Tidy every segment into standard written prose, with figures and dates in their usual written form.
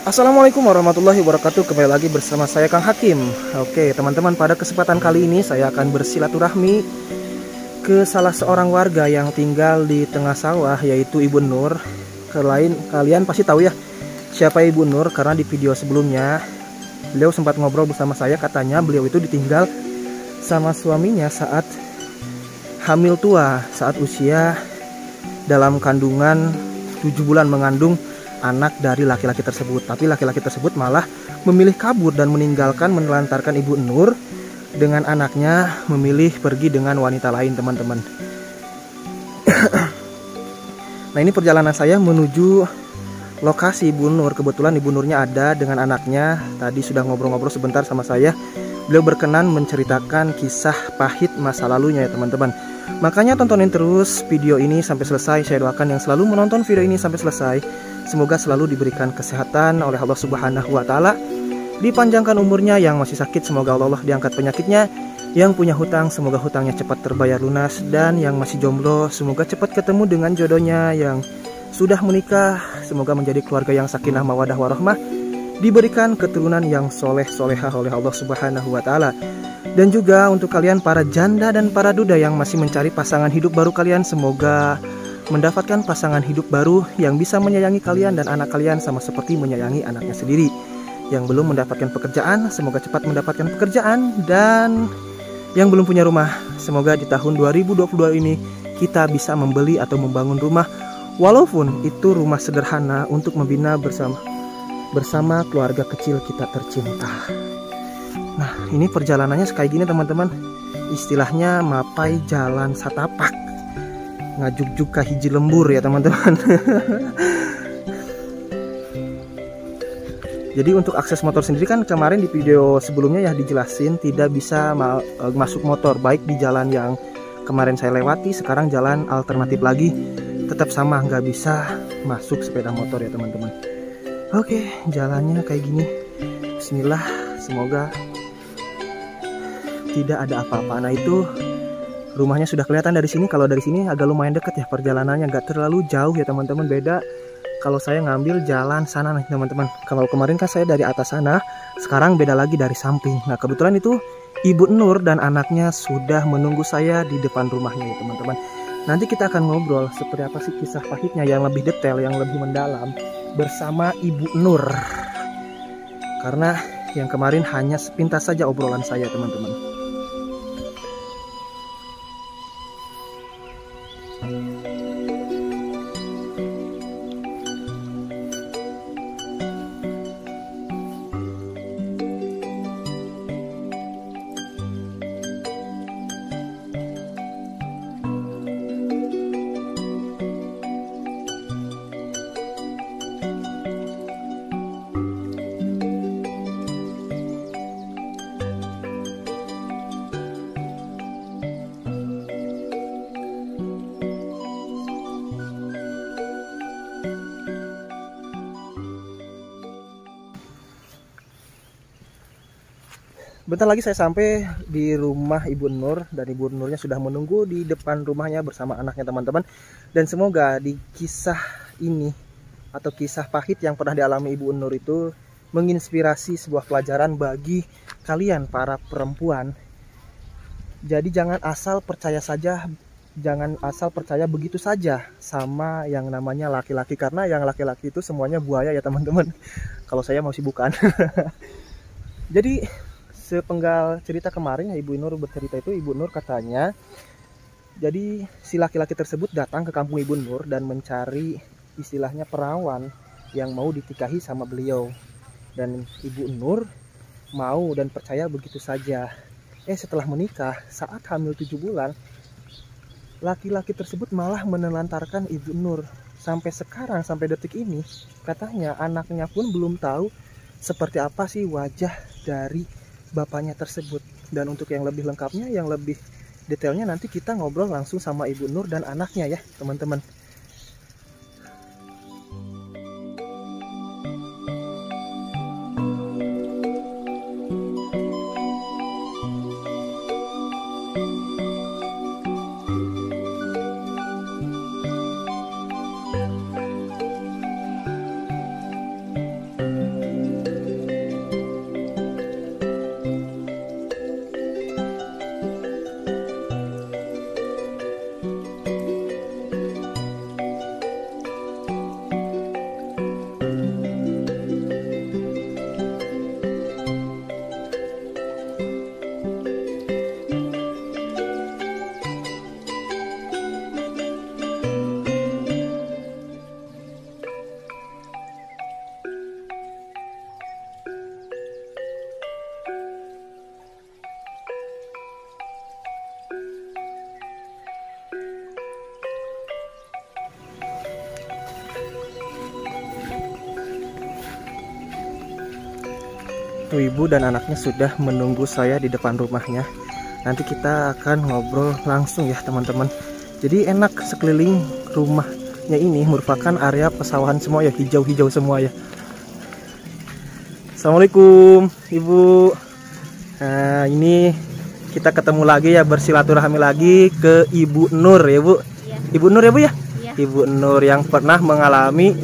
Assalamualaikum warahmatullahi wabarakatuh. Kembali lagi bersama saya Kang Hakim. Oke teman-teman, pada kesempatan kali ini saya akan bersilaturahmi ke salah seorang warga yang tinggal di tengah sawah, yaitu Ibu Nur. Kalian pasti tahu ya siapa Ibu Nur, karena di video sebelumnya beliau sempat ngobrol bersama saya. Katanya beliau itu ditinggal sama suaminya saat hamil tua, saat usia dalam kandungan 7 bulan mengandung anak dari laki-laki tersebut. Tapi laki-laki tersebut malah memilih kabur dan meninggalkan, menelantarkan Ibu Nur dengan anaknya, memilih pergi dengan wanita lain, teman-teman. Nah, ini perjalanan saya menuju lokasi Ibu Nur. Kebetulan Ibu Nurnya ada dengan anaknya. Tadi sudah ngobrol-ngobrol sebentar sama saya. Beliau berkenan menceritakan kisah pahit masa lalunya ya teman-teman. Makanya tontonin terus video ini sampai selesai. Saya doakan yang selalu menonton video ini sampai selesai, semoga selalu diberikan kesehatan oleh Allah Subhanahu wa Ta'ala, dipanjangkan umurnya. Yang masih sakit, semoga Allah diangkat penyakitnya. Yang punya hutang, semoga hutangnya cepat terbayar lunas. Dan yang masih jomblo, semoga cepat ketemu dengan jodohnya. Yang sudah menikah, semoga menjadi keluarga yang sakinah mawadah warahmah, diberikan keturunan yang soleh solehah oleh Allah Subhanahu wa Ta'ala. Dan juga untuk kalian para janda dan para duda yang masih mencari pasangan hidup baru kalian, semoga mendapatkan pasangan hidup baru yang bisa menyayangi kalian dan anak kalian sama seperti menyayangi anaknya sendiri. Yang belum mendapatkan pekerjaan, semoga cepat mendapatkan pekerjaan. Dan yang belum punya rumah, semoga di tahun 2022 ini kita bisa membeli atau membangun rumah, walaupun itu rumah sederhana, untuk membina bersama keluarga kecil kita tercinta. Nah, ini perjalanannya kayak gini teman-teman. Istilahnya mapai jalan satapak, ngajuk-juk ka hiji lembur ya teman-teman. Jadi untuk akses motor sendiri kan kemarin di video sebelumnya ya dijelasin tidak bisa masuk motor, baik di jalan yang kemarin saya lewati, sekarang jalan alternatif lagi tetap sama, nggak bisa masuk sepeda motor ya teman-teman. Oke, jalannya kayak gini. Bismillah, semoga tidak ada apa-apa. Nah, itu rumahnya sudah kelihatan dari sini. Kalau dari sini agak lumayan deket ya perjalanannya, nggak terlalu jauh ya teman-teman. Beda kalau saya ngambil jalan sana nih teman-teman. Kalau kemarin kan saya dari atas sana, sekarang beda lagi dari samping. Nah, kebetulan itu Ibu Nur dan anaknya sudah menunggu saya di depan rumahnya ya teman-teman. Nanti kita akan ngobrol seperti apa sih kisah pahitnya yang lebih detail, yang lebih mendalam bersama Ibu Nur. Karena yang kemarin hanya sepintas saja obrolan saya teman-teman. Bentar lagi saya sampai di rumah Ibu Nur, dan Ibu Nurnya sudah menunggu di depan rumahnya bersama anaknya teman-teman. Dan semoga di kisah ini atau kisah pahit yang pernah dialami Ibu Nur itu menginspirasi sebuah pelajaran bagi kalian para perempuan. Jadi jangan asal percaya saja, jangan asal percaya begitu saja sama yang namanya laki-laki, karena yang laki-laki itu semuanya buaya ya teman-teman. Kalau saya masih bukan. Jadi sepenggal cerita kemarin ya, Ibu Nur bercerita itu, Ibu Nur katanya jadi si laki-laki tersebut datang ke kampung Ibu Nur dan mencari istilahnya perawan yang mau ditikahi sama beliau. Dan Ibu Nur mau dan percaya begitu saja. Setelah menikah, saat hamil 7 bulan, laki-laki tersebut malah menelantarkan Ibu Nur. Sampai sekarang, sampai detik ini, katanya anaknya pun belum tahu seperti apa sih wajah dari bapaknya tersebut. Dan untuk yang lebih lengkapnya, yang lebih detailnya, nanti kita ngobrol langsung sama Ibu Nur dan anaknya ya teman-teman. Tuh ibu dan anaknya sudah menunggu saya di depan rumahnya. Nanti kita akan ngobrol langsung ya teman-teman. Jadi enak, sekeliling rumahnya ini merupakan area pesawahan semua ya, hijau-hijau semua ya. Assalamualaikum ibu. Nah ini kita ketemu lagi ya, bersilaturahmi lagi ke Ibu Nur ya bu. Ya. Ibu Nur ya bu ya. Ya. Ibu Nur yang pernah mengalami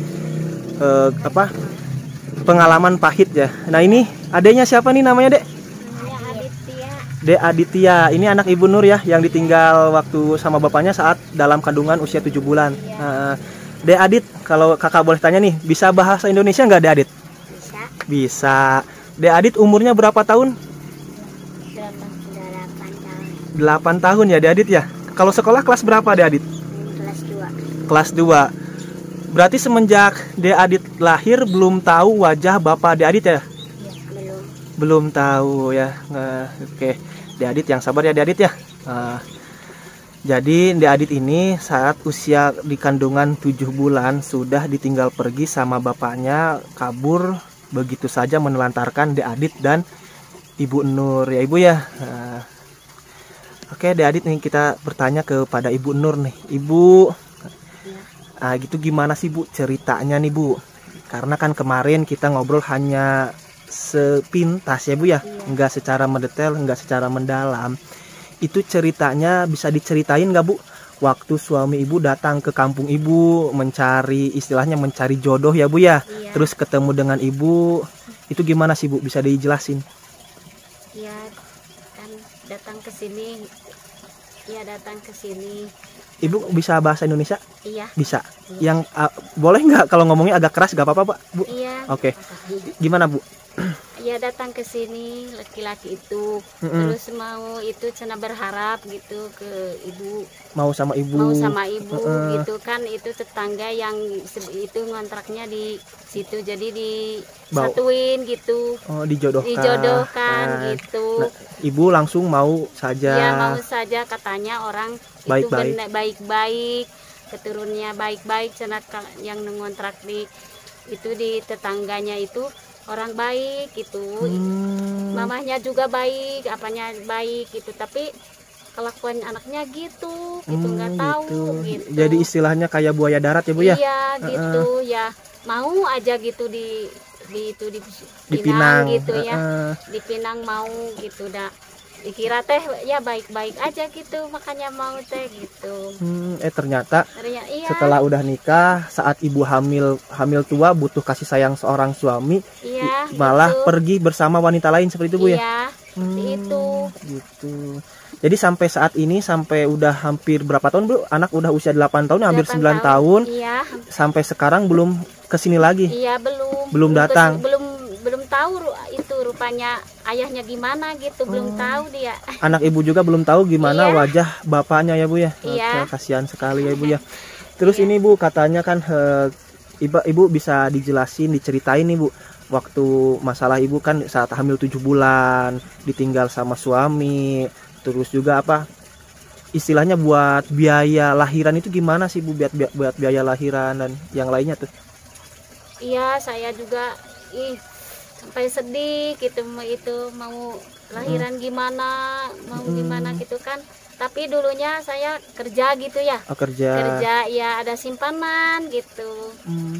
pengalaman pahit ya. Nah ini adanya siapa nih namanya dek? Namanya Aditya. Dek Aditya. Ini anak Ibu Nur ya, yang ditinggal waktu sama bapaknya saat dalam kandungan usia 7 bulan. Dek Adit, kalau kakak boleh tanya nih, bisa bahasa Indonesia nggak Dek Adit? Bisa. Bisa. Dek Adit umurnya berapa tahun? 8 tahun. 8 tahun ya Dek Adit ya. Kalau sekolah kelas berapa Dek Adit? Kelas 2. Kelas 2. Berarti semenjak Dek Adit lahir belum tahu wajah bapak Dek Adit ya? Ya, belum. Belum tahu ya. Oke, Dek Adit yang sabar ya Dek Adit ya. Jadi Dek Adit ini saat usia di kandungan 7 bulan sudah ditinggal pergi sama bapaknya, kabur begitu saja menelantarkan Dek Adit dan Ibu Nur ya Ibu ya. Oke Dek Adit nih, kita bertanya kepada Ibu Nur nih. Ibu, gitu gimana sih Bu ceritanya nih Bu? Karena kan kemarin kita ngobrol hanya sepintas ya Bu ya, nggak secara mendetail, nggak secara mendalam. Itu ceritanya bisa diceritain nggak Bu? Waktu suami Ibu datang ke kampung Ibu mencari, istilahnya mencari jodoh ya Bu ya. Iya. Terus ketemu dengan Ibu, itu gimana sih Bu? Bisa dijelasin? Ya, kan datang ke sini. Ya, datang ke sini. Ibu bisa bahasa Indonesia? Iya. Bisa. Iya. Yang boleh nggak kalau ngomongnya agak keras, nggak apa-apa Pak Bu? Iya. Oke. Gimana Bu? Ya, datang ke sini laki-laki itu. Terus mau itu cina berharap gitu ke ibu. Mau sama Ibu? Mau sama ibu gitu kan, itu tetangga yang itu ngontraknya di situ, jadi disatuin gitu. Oh, dijodohkan. Dijodohkan gitu. Nah, Ibu langsung mau saja. Ya, mau saja, katanya orang Baik-baik. itu baik-baik, keturunnya baik-baik, cenat yang ngontrak di itu di tetangganya itu orang baik itu. Mamahnya juga baik, apanya baik gitu, tapi kelakuan anaknya gitu nggak tahu gitu. Jadi istilahnya kayak buaya darat ya Bu ya? Iya gitu ya, mau aja gitu di itu di Pinang gitu ya. Di Pinang mau gitu, dah dikira teh ya baik-baik aja gitu, makanya mau teh gitu. Ternyata Iya. setelah udah nikah, saat Ibu hamil tua, butuh kasih sayang seorang suami, Iya, malah gitu. pergi bersama wanita lain seperti itu Bu ya? Iya, seperti itu. Gitu. Jadi sampai saat ini, sampai udah hampir berapa tahun Bu? Anak udah usia 8 tahun, hampir 9 tahun. Iya. Sampai sekarang belum kesini lagi? Iya, belum. Belum datang? Belum tahu itu rupanya ayahnya gimana gitu, belum tahu dia. Anak Ibu juga belum tahu gimana Iya. wajah bapaknya ya Bu ya? Iya. Oke, kasihan sekali ya Bu ya. Terus ini Bu, katanya kan Ibu bisa dijelasin, diceritain nih Bu, waktu masalah Ibu kan saat hamil 7 bulan, ditinggal sama suami, terus juga apa istilahnya buat biaya lahiran itu gimana sih Bu, buat biaya lahiran dan yang lainnya tuh? Iya, saya juga sampai sedih gitu, mau lahiran gimana, mau gimana gitu kan. Tapi dulunya saya kerja gitu ya. Oh, kerja ya, ada simpanan gitu.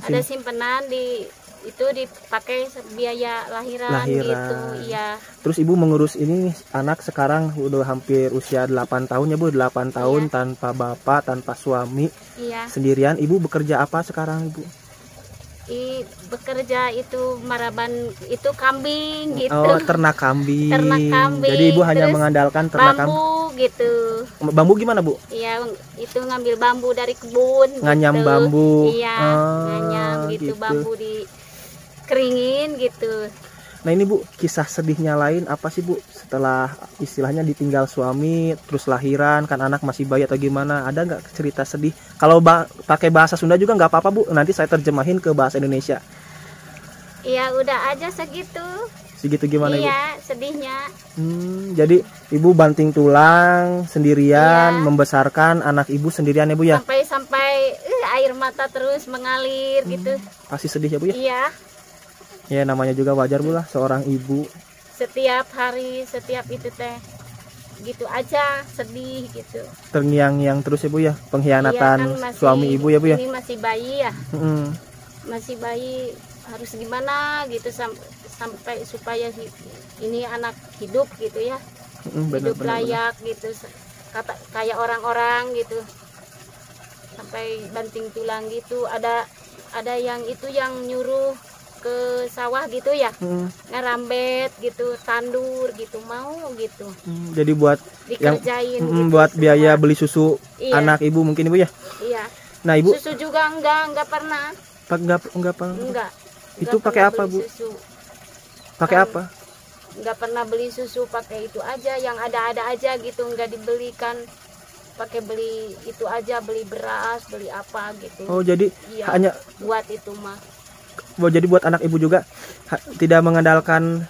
Ada simpanan itu dipakai biaya lahiran gitu. Iya. Terus Ibu mengurus ini anak sekarang udah hampir usia 8 tahun ya Bu, 8 tahun Iya. tanpa bapak, tanpa suami. Iya. Sendirian. Ibu bekerja apa sekarang Ibu? Bekerja itu maraban itu kambing gitu. Oh, ternak kambing. Ternak kambing. Jadi Ibu hanya Terus mengandalkan ternak kambing. bambu gitu. Bambu gimana Bu? Iya, itu ngambil bambu dari kebun. Nganyam gitu. bambu. Iya, nganyam gitu, bambu dikeringin gitu. Nah ini Bu, kisah sedihnya lain apa sih Bu setelah istilahnya ditinggal suami, terus lahiran, kan anak masih bayi atau gimana? Ada nggak cerita sedih? Kalau pakai bahasa Sunda juga nggak apa-apa Bu, nanti saya terjemahin ke bahasa Indonesia. Iya udah aja segitu. Segitu gimana Ibu? Iya sedihnya. Jadi Ibu banting tulang sendirian, Iya. membesarkan anak Ibu sendirian ya Bu ya? Sampai air mata terus mengalir gitu. Pasti sedih ya Bu ya? Iya. Ya namanya juga wajar Bu lah, seorang ibu. Setiap hari, setiap itu teh gitu aja sedih gitu. Terngiang-ngiang terus ya Bu ya, pengkhianatan Iya, kan suami Ibu ya Bu ya? Ini masih bayi ya. Mm-mm. Masih bayi harus gimana gitu sampai supaya ini anak hidup gitu ya. Hidup layak gitu. Kayak orang-orang gitu. Sampai banting tulang gitu. Ada yang itu yang nyuruh ke sawah gitu ya, ngerambet gitu, tandur gitu, mau gitu. Jadi buat dikerjain yang gitu, buat semua. biaya beli susu Iya. anak Ibu mungkin Ibu ya? Iya. Nah Ibu Susu juga enggak pernah. enggak pernah. Enggak. Itu pakai apa Bu? Pakai apa? Enggak pernah beli susu, pakai itu aja yang ada-ada aja gitu, enggak dibelikan. Pakai beli itu aja, beli beras, beli apa gitu. Oh jadi iya, hanya buat itu mah. jadi buat anak Ibu juga tidak mengandalkan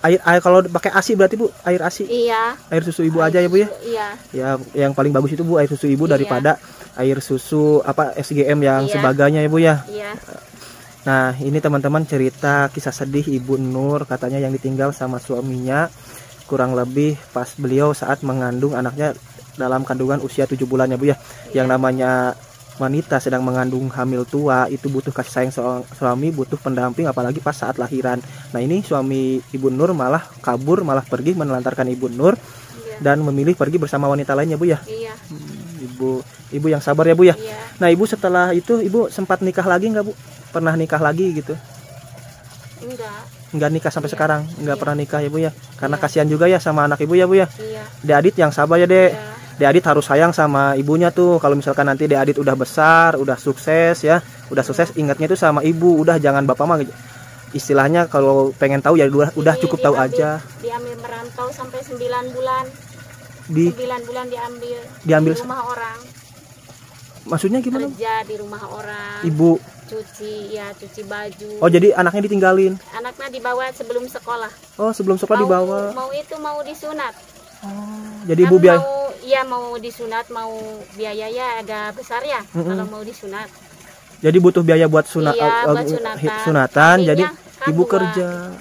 air kalau pakai ASI berarti Bu, air ASI. Iya. Air susu Ibu aja ya Bu ya? Iya. Ya yang paling bagus itu Bu air susu Ibu Iya. daripada air susu apa SGM yang Iya. sebagainya ya Bu ya. Iya. Nah ini teman-teman cerita kisah sedih Ibu Nur, katanya yang ditinggal sama suaminya kurang lebih pas beliau saat mengandung anaknya dalam kandungan usia 7 bulan ya Bu ya. Yang namanya wanita sedang mengandung hamil tua itu butuh kasih sayang suami, butuh pendamping apalagi pas saat lahiran. Nah ini suami Ibu Nur malah kabur, malah pergi menelantarkan Ibu Nur dan memilih pergi bersama wanita lainnya Bu ya. Iya. Ibu yang sabar ya Bu ya. Iya. Nah Ibu setelah itu Ibu sempat nikah lagi nggak Bu? Pernah nikah lagi gitu? Enggak nikah sampai sekarang, enggak pernah nikah ya Bu ya. Karena kasihan juga ya sama anak Ibu ya Bu ya. Iya. Dek Adit yang sabar ya Dek. Iya. Dek Adit harus sayang sama ibunya tuh. Kalau misalkan nanti Dek Adit udah besar, udah sukses ya, udah sukses, ingatnya tuh sama ibu. Udah jangan bapak mah istilahnya kalau pengen tahu ya udah cukup tahu aja. Diambil merantau sampai 9 bulan. 9 bulan diambil di rumah orang. Maksudnya gimana? Kerja di rumah orang. Ibu cuci baju. Oh jadi anaknya ditinggalin. Anaknya dibawa sebelum sekolah. Oh sebelum sekolah dibawa. Mau disunat. Jadi kan Ibu biaya. Mau disunat, mau biayanya agak besar ya kalau mau disunat. Jadi butuh biaya buat sunat, buat sunatan. Jadi kan Ibu kerja.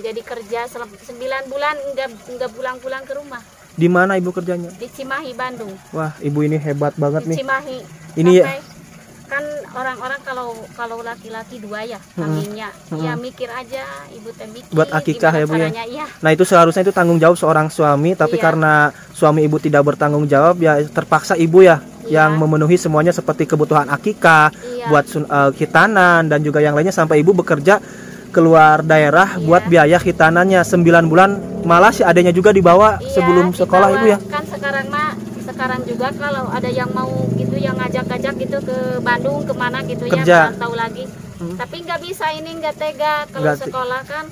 Jadi kerja 9 bulan enggak pulang-pulang ke rumah. Di mana Ibu kerjanya? Di Cimahi, Bandung. Wah Ibu ini hebat banget nih. Di Cimahi. Ini ya. Kan orang-orang kalau laki-laki 2 ya kambingnya, ya mikir aja Ibu teh mikir buat akikah ya Bu ya. Iya. Nah itu seharusnya itu tanggung jawab seorang suami, tapi karena suami Ibu tidak bertanggung jawab ya terpaksa Ibu ya yang memenuhi semuanya seperti kebutuhan akikah, buat khitanan dan juga yang lainnya sampai Ibu bekerja keluar daerah buat biaya khitanannya 9 bulan, malah si adanya juga dibawa sebelum sekolah Ibu ya. Kan sekarang juga kalau ada yang mau gitu yang ngajak-ngajak gitu ke Bandung kemana gitu kerja. Ya merantau lagi. Tapi nggak bisa, ini nggak tega kalau sekolah kan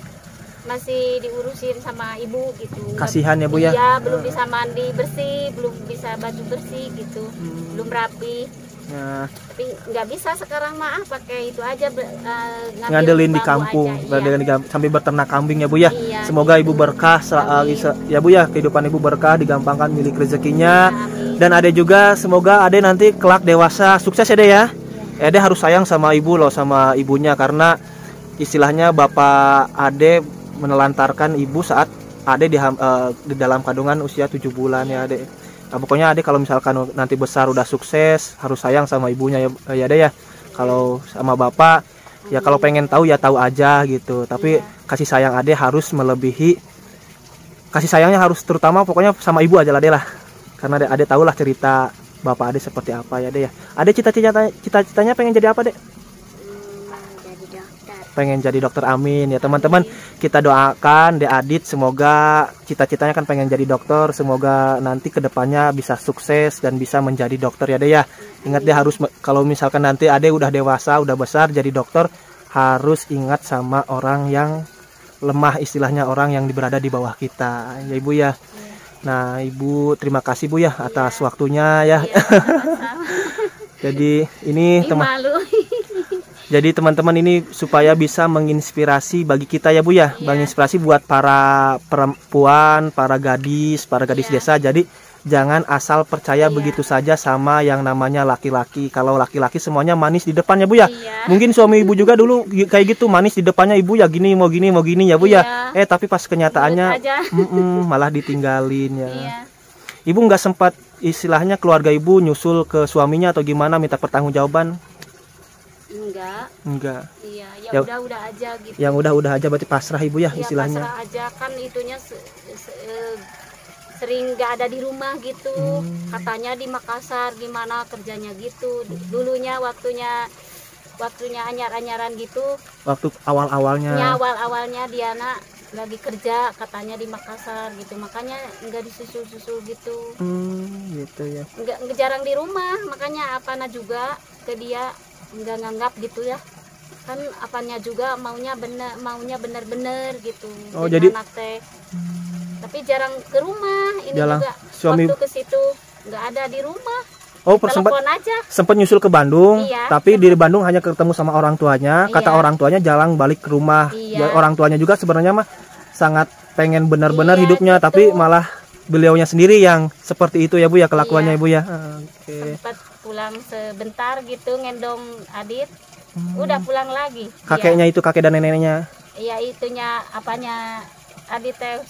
masih diurusin sama ibu gitu. Kasihan ya Bu ya. Iya, belum bisa mandi bersih, belum bisa baju bersih gitu, belum rapi. Nah, tapi nggak bisa sekarang mah pakai itu aja ngandelin di kampung, sambil beternak kambing ya Bu ya. Iya, semoga Ibu berkah ya Bu ya, kehidupan Ibu berkah, digampangkan milik rezekinya. Dan Ade juga semoga Ade nanti kelak dewasa sukses ya Ade ya. Ade harus sayang sama Ibu loh, sama ibunya, karena istilahnya bapak Ade menelantarkan Ibu saat Ade di dalam kandungan usia 7 bulan ya Ade. Nah, pokoknya Ade kalau misalkan nanti besar udah sukses harus sayang sama ibunya ya Ade ya. Kalau sama bapak ya kalau pengen tahu ya tahu aja gitu. Tapi kasih sayang Ade harus melebihi, kasih sayangnya harus terutama pokoknya sama ibu aja lah Ade lah. Karena Ade tahulah cerita bapak Ade seperti apa ya Ade ya. Ade cita-citanya pengen jadi apa Dek? Pengen jadi dokter, amin ya teman-teman. Kita doakan Dek Adit semoga cita-citanya kan pengen jadi dokter, semoga nanti kedepannya bisa sukses dan bisa menjadi dokter ya Dek ya. Ingat dia harus, kalau misalkan nanti Ade udah dewasa, udah besar jadi dokter, harus ingat sama orang yang lemah istilahnya orang yang berada di bawah kita ya Ibu ya. Nah Ibu terima kasih Bu ya atas waktunya ya. Jadi ini jadi teman-teman ini supaya bisa menginspirasi bagi kita ya Bu ya, menginspirasi buat para perempuan, para gadis desa. Jadi jangan asal percaya begitu saja sama yang namanya laki-laki. Kalau laki-laki semuanya manis di depannya Bu ya. Mungkin suami Ibu juga dulu kayak gitu, manis di depannya Ibu ya, gini mau gini ya Bu ya. Tapi pas kenyataannya malah ditinggalin ya. Ibu nggak sempat istilahnya keluarga Ibu nyusul ke suaminya atau gimana minta pertanggungjawaban? Enggak. Iya, ya udah aja gitu. Yang udah aja berarti pasrah Ibu ya istilahnya. Pasrah aja kan itunya sering nggak ada di rumah gitu. Katanya di Makassar gimana kerjanya gitu. Dulunya waktunya anyar-anyaran gitu. Waktu awal-awalnya. Ya awal-awalnya Diana lagi kerja katanya di Makassar gitu. Makanya nggak disusul-susul gitu. Gitu ya. Nggak jarang di rumah, makanya apana juga ke dia nggak nganggap gitu ya, kan apanya juga maunya bener gitu. Jadi anak teh tapi jarang ke rumah ini juga suami waktu ke situ nggak ada di rumah. Sempat nyusul ke Bandung, tapi di Bandung hanya ketemu sama orang tuanya. Kata orang tuanya jalan balik ke rumah. Orang tuanya juga sebenarnya mah sangat pengen benar-benar hidupnya, gitu. Tapi malah beliaunya sendiri yang seperti itu ya Bu ya kelakuannya Ibu ya. Sempat pulang sebentar gitu ngendong Adit, udah pulang lagi. Kakeknya itu kakek dan neneknya. Iya itunya apanya Adit teh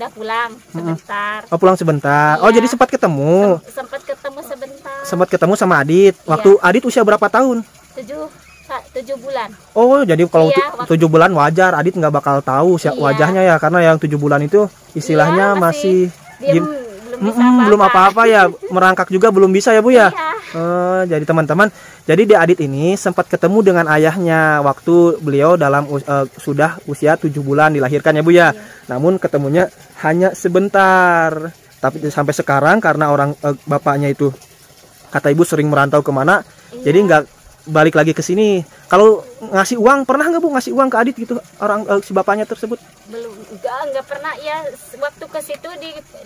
udah pulang sebentar. Pulang sebentar. Jadi sempat ketemu. Sempat ketemu sebentar. Sempat ketemu sama Adit. Waktu Adit usia berapa tahun? 7 bulan. Jadi kalau 7 bulan wajar Adit nggak bakal tahu wajahnya ya, karena yang 7 bulan itu istilahnya masih belum apa-apa ya, merangkak juga belum bisa ya Bu ya. Jadi teman-teman, jadi di Adit ini sempat ketemu dengan ayahnya waktu beliau sudah usia 7 bulan dilahirkan ya Bu ya. Namun ketemunya hanya sebentar. Tapi sampai sekarang karena bapaknya itu kata Ibu sering merantau kemana, jadi nggak balik lagi ke sini. Kalau ngasih uang, pernah nggak Bu ngasih uang ke Adit gitu si bapaknya tersebut? Belum, enggak pernah ya. Waktu ke situ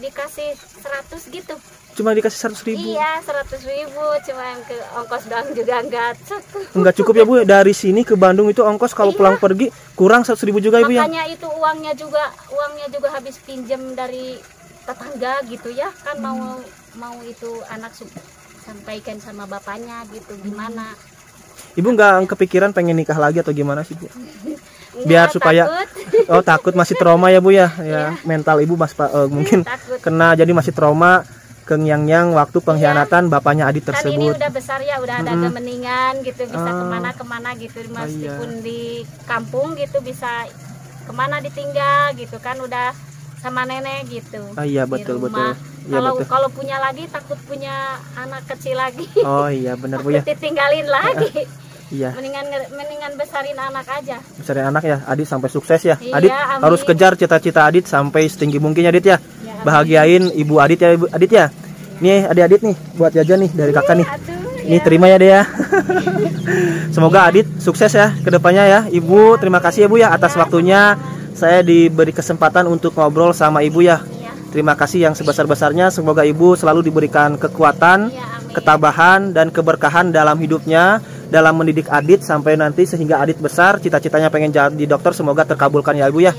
dikasih 100 gitu. Cuma dikasih 100.000? Iya, 100.000, cuma ke ongkos doang juga enggak cukup ya Bu. Dari sini ke Bandung itu ongkos kalau pulang pergi kurang 100.000 juga Ibu ya. Makanya itu uangnya juga habis pinjam dari tetangga gitu ya. Kan mau itu anak sampaikan sama bapaknya gitu gimana. Ibu nggak kepikiran pengen nikah lagi atau gimana sih Bu? Biar supaya takut masih trauma ya Bu ya. Mental Ibu mungkin kena, jadi masih trauma yang waktu pengkhianatan bapaknya Adit tersebut. Kan ini udah besar ya, udah ada kemeningan gitu, bisa kemana-kemana gitu, meskipun di kampung gitu bisa kemana ditinggal gitu kan, udah sama nenek gitu. Iya betul. Kalau punya lagi takut punya anak kecil lagi. Iya benar Bu ya. Ditinggalin lagi. Iya. Mendingan besarin anak aja. Besarin anak ya, Adit sampai sukses ya. Adit harus kejar cita-cita Adit sampai setinggi mungkin Adit ya. Bahagiain Ibu Adit ya Adit ya. Nih adik-adik nih buat jajan nih dari kakak nih. Ini terima ya deh ya. Semoga Adit sukses ya kedepannya ya. Ibu terima kasih ya Bu ya atas waktunya. Saya diberi kesempatan untuk ngobrol sama Ibu ya. Terima kasih yang sebesar-besarnya. Semoga Ibu selalu diberikan kekuatan, ketabahan dan keberkahan dalam hidupnya, dalam mendidik Adit sampai nanti sehingga Adit besar, cita-citanya pengen jadi dokter, semoga terkabulkan ya Ibu ya.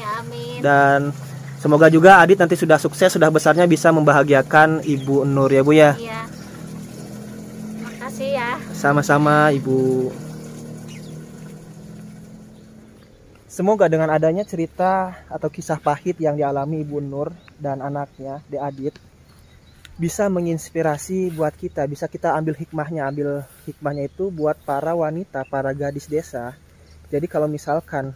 Dan semoga juga Adit nanti sudah sukses, sudah besarnya bisa membahagiakan Ibu Nur ya Bu ya. Makasih ya. Sama-sama Ibu. Semoga dengan adanya cerita atau kisah pahit yang dialami Ibu Nur dan anaknya, Dek Adit, bisa menginspirasi buat kita, bisa kita ambil hikmahnya itu buat para wanita, para gadis desa. Jadi kalau misalkan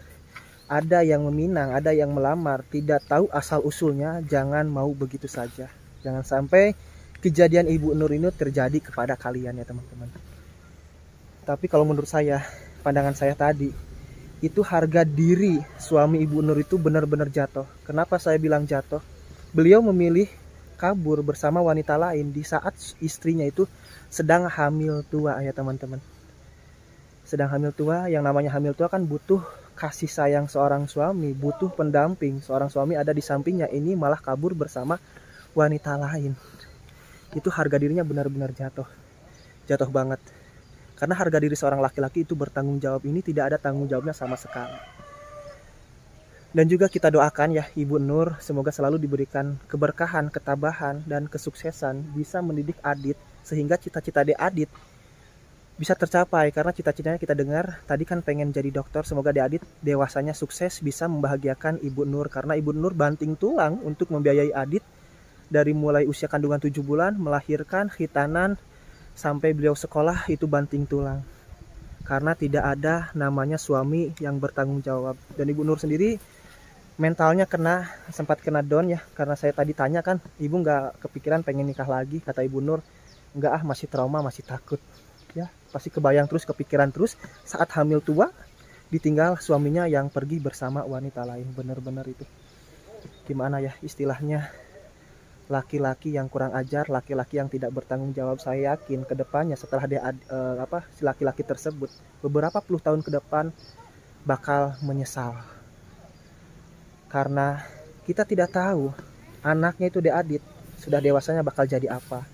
ada yang meminang, ada yang melamar, tidak tahu asal usulnya, jangan mau begitu saja. Jangan sampai kejadian Ibu Nur ini terjadi kepada kalian ya teman-teman. Tapi kalau menurut saya, pandangan saya tadi, itu harga diri suami Ibu Nur itu benar-benar jatuh. Kenapa saya bilang jatuh? Beliau memilih kabur bersama wanita lain di saat istrinya itu sedang hamil tua ya teman-teman. Sedang hamil tua, yang namanya hamil tua kan butuh kasih sayang seorang suami, butuh pendamping, seorang suami ada di sampingnya, ini malah kabur bersama wanita lain. Itu harga dirinya benar-benar jatuh banget. Karena harga diri seorang laki-laki itu bertanggung jawab, ini tidak ada tanggung jawabnya sama sekali. Dan juga kita doakan ya Ibu Nur, semoga selalu diberikan keberkahan, ketabahan, dan kesuksesan, bisa mendidik Adit sehingga cita-cita Adit bisa tercapai. Karena cita-citanya kita dengar tadi kan pengen jadi dokter, semoga Adit dewasanya sukses bisa membahagiakan Ibu Nur. Karena Ibu Nur banting tulang untuk membiayai Adit dari mulai usia kandungan 7 bulan, melahirkan, khitanan, sampai beliau sekolah, itu banting tulang. Karena tidak ada namanya suami yang bertanggung jawab. Dan Ibu Nur sendiri mentalnya sempat kena down ya. Karena saya tadi tanya kan, ibu nggak kepikiran pengen nikah lagi? Kata Ibu Nur, enggak masih trauma, masih takut. Ya, pasti kebayang terus, kepikiran terus saat hamil tua ditinggal suaminya yang pergi bersama wanita lain. Bener-bener itu gimana ya istilahnya, laki-laki yang kurang ajar, laki-laki yang tidak bertanggung jawab. Saya yakin kedepannya setelah si laki-laki tersebut beberapa puluh tahun ke depan bakal menyesal, karena kita tidak tahu anaknya itu Adit sudah dewasanya bakal jadi apa.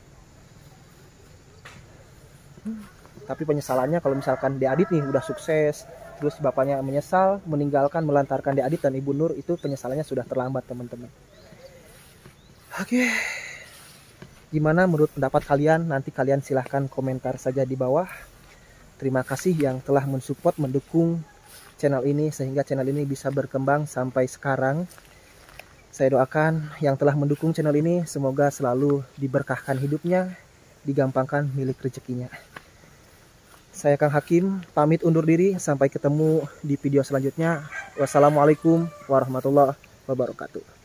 Tapi penyesalannya kalau misalkan Adit nih udah sukses, terus bapaknya menyesal, meninggalkan, melantarkan Adit dan Ibu Nur, itu penyesalannya sudah terlambat teman-teman. Oke, gimana menurut pendapat kalian? Nanti kalian silahkan komentar saja di bawah. Terima kasih yang telah mensupport, mendukung channel ini sehingga channel ini bisa berkembang sampai sekarang. Saya doakan yang telah mendukung channel ini semoga selalu diberkahkan hidupnya, digampangkan milik rezekinya. Saya Kang Hakim pamit undur diri, sampai ketemu di video selanjutnya. Wassalamualaikum warahmatullahi wabarakatuh.